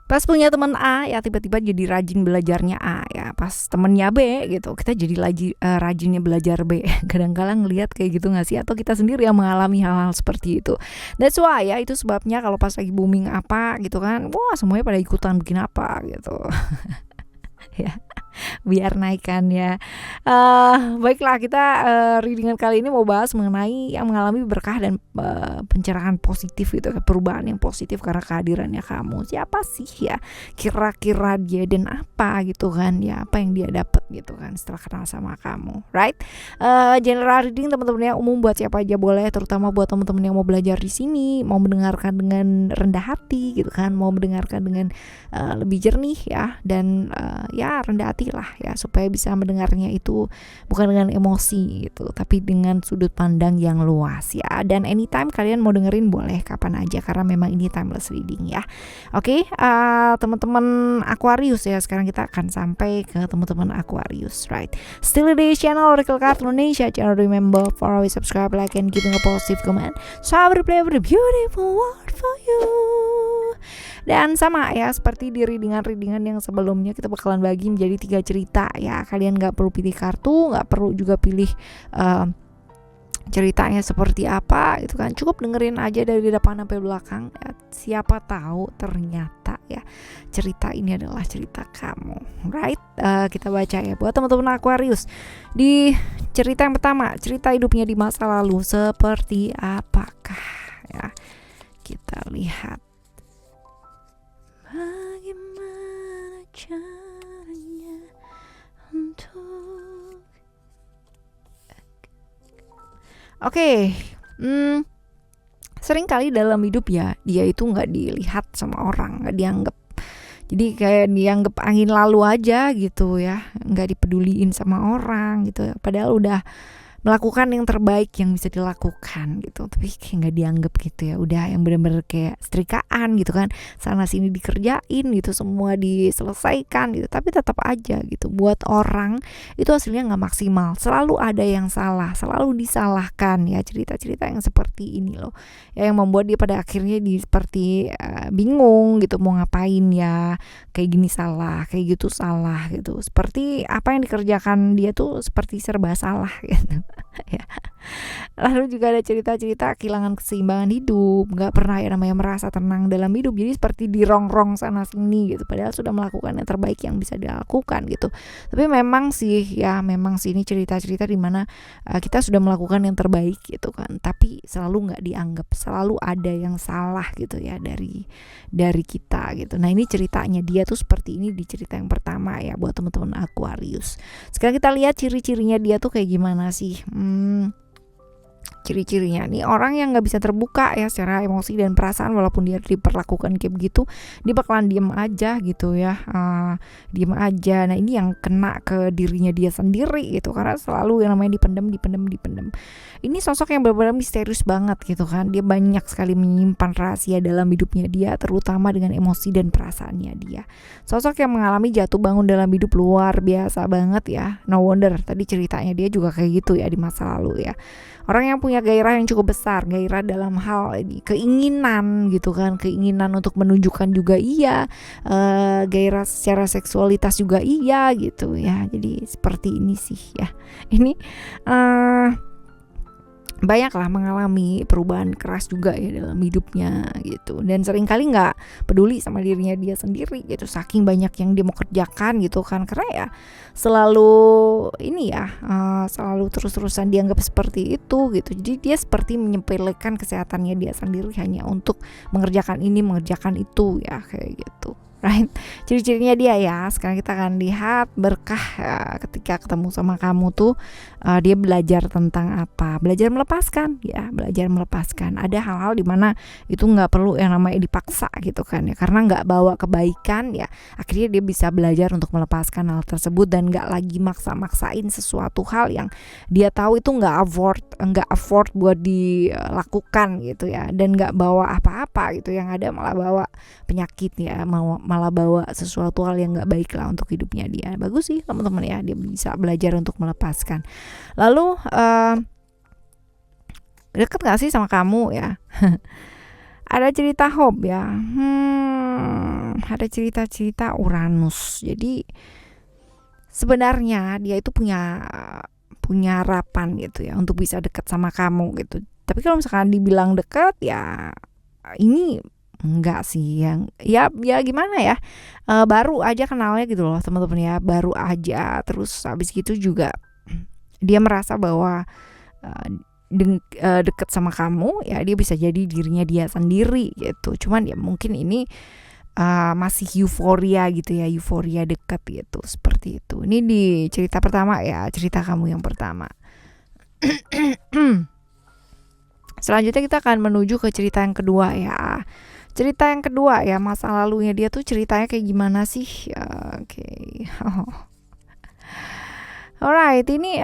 Pas punya teman A ya tiba-tiba jadi rajin belajarnya A ya, pas temennya B gitu kita jadi rajinnya belajar B. Kadang-kadang ngelihat kayak gitu nggak sih, atau kita sendiri yang mengalami hal-hal seperti itu. That's why ya, itu sebabnya kalau pas lagi booming apa gitu kan, wah semuanya pada ikutan bikin apa gitu. Ya, biar naikkan ya. Baiklah, kita readingan kali ini mau bahas mengenai yang mengalami berkah dan pencerahan positif gitu, perubahan yang positif karena kehadirannya kamu. Siapa sih ya kira-kira dia dan apa gitu kan ya, apa yang dia dapat gitu kan setelah kenal sama kamu, right? General reading teman-teman yang umum buat siapa aja boleh, terutama buat teman-teman yang mau belajar di sini, mau mendengarkan dengan rendah hati gitu kan, mau mendengarkan dengan lebih jernih ya, dan ya rendah hati lah ya, supaya bisa mendengarnya itu bukan dengan emosi gitu, tapi dengan sudut pandang yang luas ya. Dan anytime kalian mau dengerin boleh kapan aja, karena memang ini timeless reading ya. Oke, teman-teman Aquarius ya, sekarang kita akan sampai ke teman-teman Aquarius, right? Still di channel Oracle Card Indonesia. Channel remember for always subscribe, like, and giving a positive comment. So I will play with a beautiful word for you. Dan sama ya seperti di readingan yang sebelumnya, kita bakalan bagi menjadi 3 cerita ya. Kalian gak perlu pilih kartu, gak perlu juga pilih ceritanya seperti apa gitu kan, cukup dengerin aja dari depan sampai belakang ya. Siapa tahu ternyata ya cerita ini adalah cerita kamu, right? Kita baca ya buat teman-teman Aquarius. Di cerita yang pertama, cerita hidupnya di masa lalu seperti apakah ya, kita lihat bagaimana caranya untuk sering kali dalam hidup ya, dia itu nggak dilihat sama orang, nggak dianggap. Jadi kayak dianggap angin lalu aja gitu ya, nggak dipeduliin sama orang gitu. Padahal udah melakukan yang terbaik yang bisa dilakukan gitu, tapi kayak nggak dianggap gitu ya. Udah yang benar-benar kayak setrikaan gitu kan, sana sini dikerjain gitu, semua diselesaikan gitu, tapi tetap aja gitu buat orang itu hasilnya nggak maksimal. Selalu ada yang salah, selalu disalahkan ya. Cerita-cerita yang seperti ini loh ya, yang membuat dia pada akhirnya seperti bingung gitu mau ngapain ya, kayak gini salah, kayak gitu salah gitu. Seperti apa yang dikerjakan dia tuh seperti serba salah gitu. Ya. Lalu juga ada cerita-cerita kehilangan keseimbangan hidup, nggak pernah ya namanya merasa tenang dalam hidup, jadi seperti dirongrong sana sini gitu, padahal sudah melakukan yang terbaik yang bisa dilakukan gitu. Tapi memang sih ini cerita-cerita dimana kita sudah melakukan yang terbaik gitu kan, tapi selalu nggak dianggap, selalu ada yang salah gitu ya dari kita gitu. Nah ini ceritanya dia tuh seperti ini di cerita yang pertama ya buat teman-teman Aquarius. Sekarang kita lihat ciri-cirinya dia tuh kayak gimana sih. Ciri-cirinya nih, orang yang nggak bisa terbuka ya secara emosi dan perasaan, walaupun dia diperlakukan kayak begitu, dia bakalan diem aja gitu ya, diem aja. Nah ini yang kena ke dirinya dia sendiri gitu, karena selalu yang namanya dipendem. Ini sosok yang benar-benar misterius banget gitu kan, dia banyak sekali menyimpan rahasia dalam hidupnya dia, terutama dengan emosi dan perasaannya dia. Sosok yang mengalami jatuh bangun dalam hidup luar biasa banget ya. No wonder tadi ceritanya dia juga kayak gitu ya di masa lalu ya. Orang yang punya gairah yang cukup besar, gairah dalam hal ini keinginan gitu kan, keinginan untuk menunjukkan juga iya, gairah secara seksualitas juga iya gitu ya. Jadi seperti ini sih ya. Ini banyaklah mengalami perubahan keras juga ya dalam hidupnya gitu, dan seringkali nggak peduli sama dirinya dia sendiri gitu, saking banyak yang dia mau kerjakan gitu kan, karena ya selalu ini ya, selalu terus-terusan dianggap seperti itu gitu. Jadi dia seperti menyepelekan kesehatannya dia sendiri hanya untuk mengerjakan ini mengerjakan itu ya, kayak gitu. Right, ciri-cirinya dia ya. Sekarang kita akan lihat berkah ketika ketemu sama kamu tuh, dia belajar tentang apa? Belajar melepaskan ya, belajar melepaskan. Ada hal-hal dimana itu nggak perlu yang namanya dipaksa gitu kan ya, karena nggak bawa kebaikan ya. Akhirnya dia bisa belajar untuk melepaskan hal tersebut dan nggak lagi maksa-maksain sesuatu hal yang dia tahu itu nggak afford buat dilakukan gitu ya, dan nggak bawa apa-apa gitu, yang ada malah bawa penyakit ya, malah bawa sesuatu hal yang gak baik lah untuk hidupnya dia. Bagus sih teman-teman ya, dia bisa belajar untuk melepaskan. Lalu deket gak sih sama kamu ya? Ada cerita Hope ya. Ada cerita-cerita Uranus. Jadi sebenarnya dia itu punya punya harapan gitu ya untuk bisa dekat sama kamu gitu. Tapi kalau misalkan dibilang dekat ya ini enggak sih, yang ya gimana ya, baru aja kenalnya gitu loh teman-teman ya, baru aja. Terus habis gitu juga dia merasa bahwa deket sama kamu ya, dia bisa jadi dirinya dia sendiri gitu. Cuman ya mungkin ini masih euforia gitu ya, euforia dekat gitu, seperti itu. Ini di cerita pertama ya, cerita kamu yang pertama. Selanjutnya kita akan menuju ke cerita yang kedua ya. Cerita yang kedua ya, masa lalunya dia tuh ceritanya kayak gimana sih? Oke. Alright, ini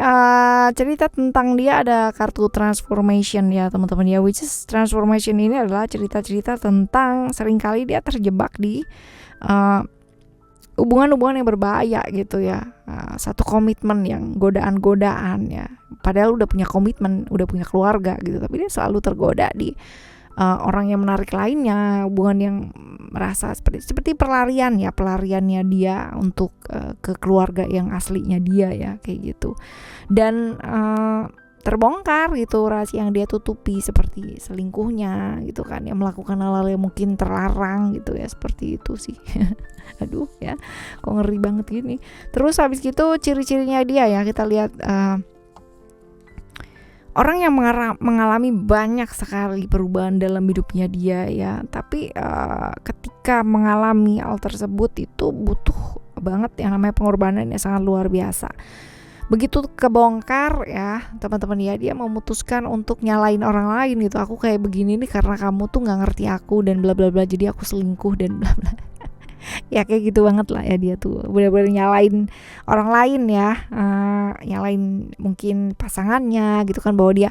cerita tentang dia, ada kartu transformation ya teman-teman ya, which is transformation ini adalah cerita-cerita tentang seringkali dia terjebak di hubungan-hubungan yang berbahaya gitu ya, satu komitmen yang godaan-godaan ya, padahal udah punya komitmen, udah punya keluarga gitu, tapi dia selalu tergoda di orang yang menarik lainnya, hubungan yang merasa seperti pelariannya dia untuk ke keluarga yang aslinya dia ya, kayak gitu. Dan terbongkar gitu rahasia yang dia tutupi, seperti selingkuhnya gitu kan, yang melakukan hal-hal yang mungkin terlarang gitu ya, seperti itu sih. Aduh ya, kok ngeri banget gini. Terus habis gitu ciri-cirinya dia ya, kita lihat orang yang mengalami banyak sekali perubahan dalam hidupnya dia ya, tapi ketika mengalami hal tersebut itu butuh banget yang namanya pengorbanan yang sangat luar biasa. Begitu kebongkar ya teman-teman ya, dia memutuskan untuk nyalain orang lain gitu. Aku kayak begini nih karena kamu tuh nggak ngerti aku dan bla bla bla, jadi aku selingkuh dan bla bla. Ya kayak gitu banget lah ya, dia tuh benar-benar nyalain orang lain ya, nyalain mungkin pasangannya gitu kan, bahwa dia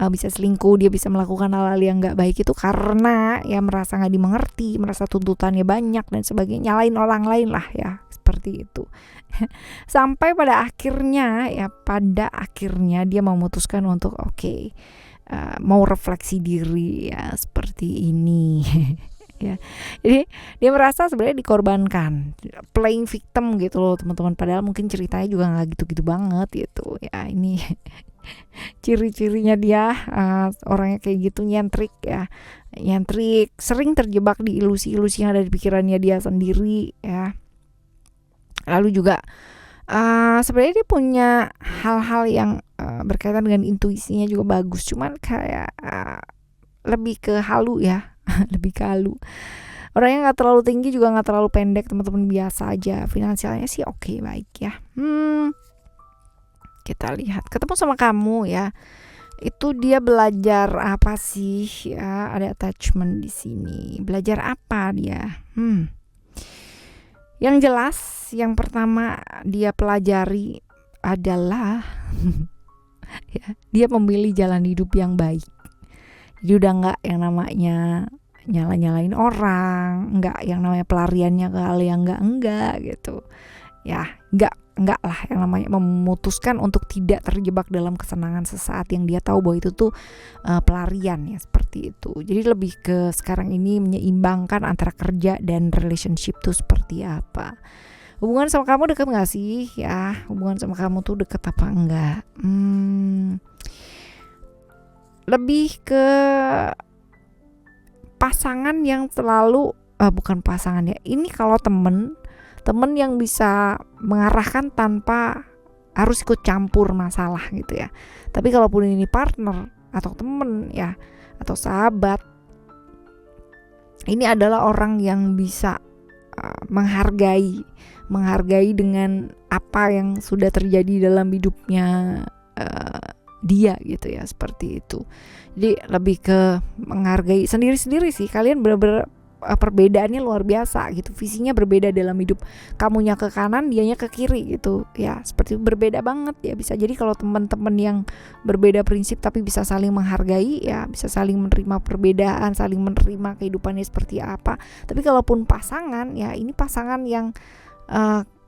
bisa selingkuh, dia bisa melakukan hal-hal yang nggak baik itu karena ya merasa nggak dimengerti, merasa tuntutannya banyak dan sebagainya, nyalain orang lain lah ya, seperti itu. Sampai pada akhirnya dia memutuskan untuk mau refleksi diri ya, seperti ini. Ya, jadi dia merasa sebenarnya dikorbankan, playing victim gitu loh teman-teman, padahal mungkin ceritanya juga nggak gitu-gitu banget gitu ya. Ini ciri-cirinya dia, orangnya kayak gitu, nyentrik, sering terjebak di ilusi-ilusi yang ada di pikirannya dia sendiri ya. Lalu juga sebenarnya dia punya hal-hal yang berkaitan dengan intuisinya juga bagus, cuman kayak lebih ke halu ya. Lebih ke halu. Orangnya nggak terlalu tinggi juga nggak terlalu pendek, teman-teman, biasa aja. Finansialnya sih oke, baik ya. Kita lihat ketemu sama kamu ya, itu dia belajar apa sih ya, ada attachment di sini. Belajar apa dia? Yang jelas yang pertama dia pelajari adalah ya, dia memilih jalan hidup yang baik. Jadi udah nggak yang namanya nyala-nyalain orang, nggak yang namanya pelariannya ke hal yang enggak gitu ya, nggak lah yang namanya memutuskan untuk tidak terjebak dalam kesenangan sesaat yang dia tahu bahwa itu tuh pelarian ya, seperti itu. Jadi lebih ke sekarang ini menyeimbangkan antara kerja dan relationship tuh seperti apa. Hubungan sama kamu dekat nggak sih ya, hubungan sama kamu tuh dekat apa enggak? Lebih ke pasangan yang selalu bukan pasangan ya, ini kalau temen yang bisa mengarahkan tanpa harus ikut campur masalah gitu ya. Tapi kalaupun ini partner atau temen ya, atau sahabat, ini adalah orang yang bisa menghargai dengan apa yang sudah terjadi dalam hidupnya dia gitu ya, seperti itu. Jadi lebih ke menghargai sendiri-sendiri sih. Kalian benar-benar perbedaannya luar biasa gitu, visinya berbeda dalam hidup. Kamunya ke kanan, dianya ke kiri gitu ya, seperti itu, berbeda banget ya. Bisa jadi kalau teman-teman yang berbeda prinsip tapi bisa saling menghargai ya, bisa saling menerima perbedaan, saling menerima kehidupannya seperti apa. Tapi kalaupun pasangan ya, ini pasangan yang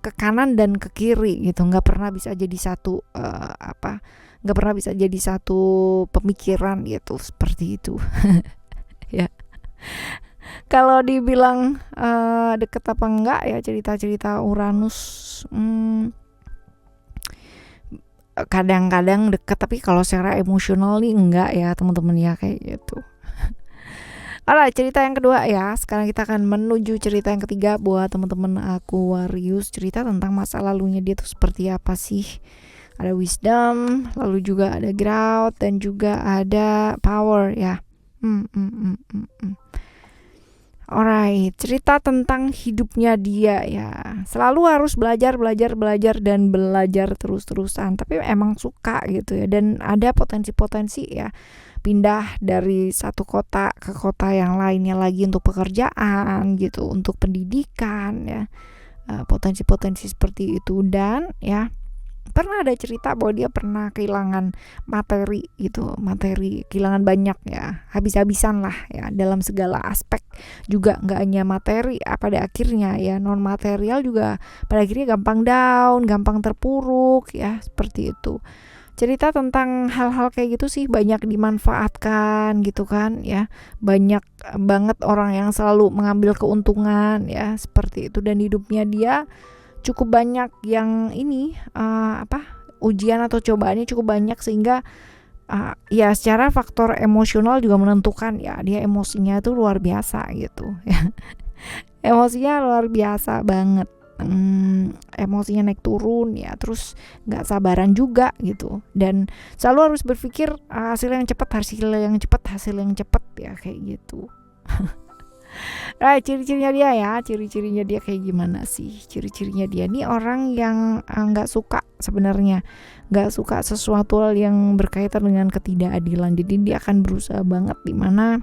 ke kanan dan ke kiri gitu, nggak pernah bisa jadi satu nggak pernah bisa jadi satu pemikiran gitu, seperti itu. Ya, Kalau dibilang deket apa enggak ya cerita-cerita Uranus, kadang-kadang deket, tapi kalau secara emosional nih enggak ya teman-teman ya, kayak gitu. Alright, cerita yang kedua ya. Sekarang kita akan menuju cerita yang ketiga buat teman-teman Aquarius. Cerita tentang masa lalunya dia tuh seperti apa sih. Ada wisdom, lalu juga ada growth, dan juga ada power ya. Alright, cerita tentang hidupnya dia ya. Selalu harus belajar dan belajar terus-terusan. Tapi emang suka gitu ya. Dan ada potensi-potensi ya, pindah dari satu kota ke kota yang lainnya lagi untuk pekerjaan gitu, untuk pendidikan ya. Potensi-potensi seperti itu. Dan ya, pernah ada cerita bahwa dia pernah kehilangan materi gitu, kehilangan banyak ya, habis-habisan lah ya dalam segala aspek, juga nggak hanya materi, pada akhirnya ya non material juga pada akhirnya gampang down, gampang terpuruk ya, seperti itu. Cerita tentang hal-hal kayak gitu sih banyak dimanfaatkan gitu kan ya, banyak banget orang yang selalu mengambil keuntungan ya, seperti itu. Dan hidupnya dia cukup banyak yang ini ujian atau cobaannya cukup banyak, sehingga ya secara faktor emosional juga menentukan ya, dia emosinya itu luar biasa gitu ya. Emosinya luar biasa banget, emosinya naik turun ya, terus nggak sabaran juga gitu, dan selalu harus berpikir hasil yang cepat ya, kayak gitu. Ciri-cirinya dia kayak gimana sih? Ciri-cirinya dia nih orang yang nggak suka sebenarnya, nggak suka sesuatu hal yang berkaitan dengan ketidakadilan. Jadi dia akan berusaha banget dimana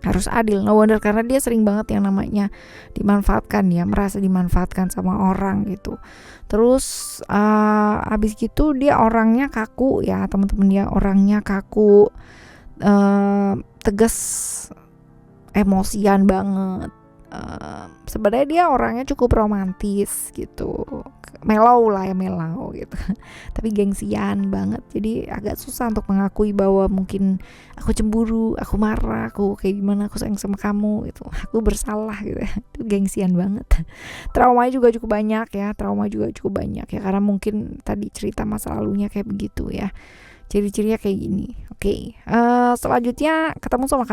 harus adil. No wonder, karena dia sering banget yang namanya dimanfaatkan ya, merasa dimanfaatkan sama orang gitu. Terus abis gitu dia orangnya kaku ya teman-teman ya, orangnya kaku, tegas, emosian banget. Sebenarnya dia orangnya cukup romantis gitu, mellow gitu. Tapi gengsian banget, jadi agak susah untuk mengakui bahwa mungkin aku cemburu, aku marah, aku kayak gimana, aku sayang sama kamu gitu, aku bersalah gitu. Itu gengsian banget. Traumanya juga cukup banyak ya, karena mungkin tadi cerita masa lalunya kayak begitu ya. Ciri-cirinya kayak gini. Oke. Selanjutnya ketemu sama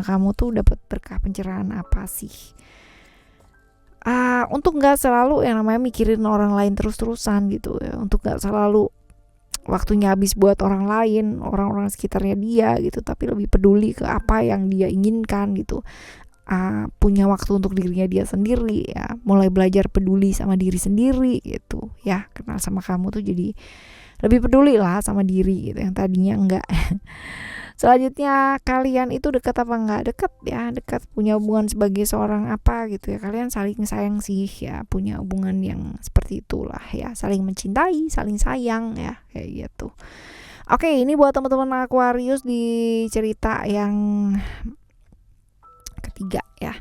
kamu tuh dapat berkah pencerahan apa sih? Untuk nggak selalu yang namanya mikirin orang lain terus-terusan gitu ya, untuk nggak selalu waktunya habis buat orang lain, orang-orang sekitarnya dia gitu, tapi lebih peduli ke apa yang dia inginkan gitu. Punya waktu untuk dirinya dia sendiri ya, mulai belajar peduli sama diri sendiri gitu ya. Kenal sama kamu tuh jadi lebih peduli lah sama diri gitu, yang tadinya enggak. Selanjutnya, kalian itu dekat apa enggak? Dekat ya, dekat, punya hubungan sebagai seorang apa gitu ya. Kalian saling sayang sih ya, punya hubungan yang seperti itulah ya, saling mencintai, saling sayang ya, kayak gitu. Oke, ini buat teman-teman Aquarius di cerita yang ketiga ya.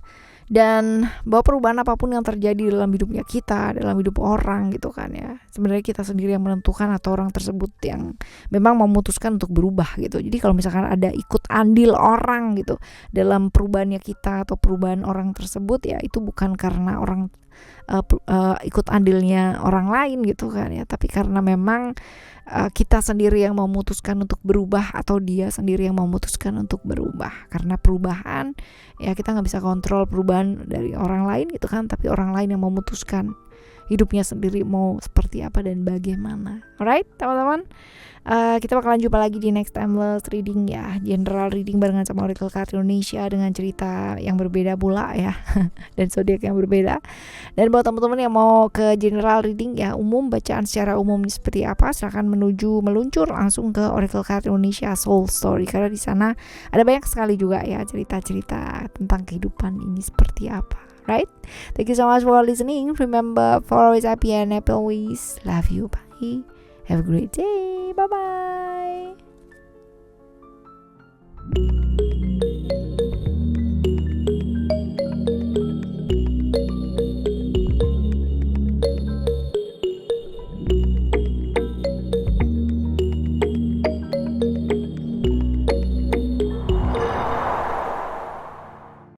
Dan bahwa perubahan apapun yang terjadi dalam hidupnya kita, dalam hidup orang gitu kan ya, sebenarnya kita sendiri yang menentukan atau orang tersebut yang memang memutuskan untuk berubah gitu. Jadi kalau misalkan ada ikut andil orang gitu dalam perubahannya kita atau perubahan orang tersebut ya, itu bukan karena orang ikut andilnya orang lain gitu kan ya, tapi karena memang kita sendiri yang memutuskan untuk berubah, atau dia sendiri yang memutuskan untuk berubah. Karena perubahan ya, kita nggak bisa kontrol perubahan dari orang lain gitu kan, tapi orang lain yang memutuskan hidupnya sendiri mau seperti apa dan bagaimana. Alright teman-teman, kita bakalan jumpa lagi di next timeless reading ya, general reading barengan sama Oracle Card Indonesia dengan cerita yang berbeda pula ya dan zodiak yang berbeda. Dan buat teman-teman yang mau ke general reading ya, umum, bacaan secara umum seperti apa, silakan meluncur langsung ke Oracle Card Indonesia Soul Story, karena di sana ada banyak sekali juga ya cerita-cerita tentang kehidupan ini seperti apa. Right? Thank you so much for listening. Remember, for always happy and happy always. Love you. Bye. Have a great day. Bye bye.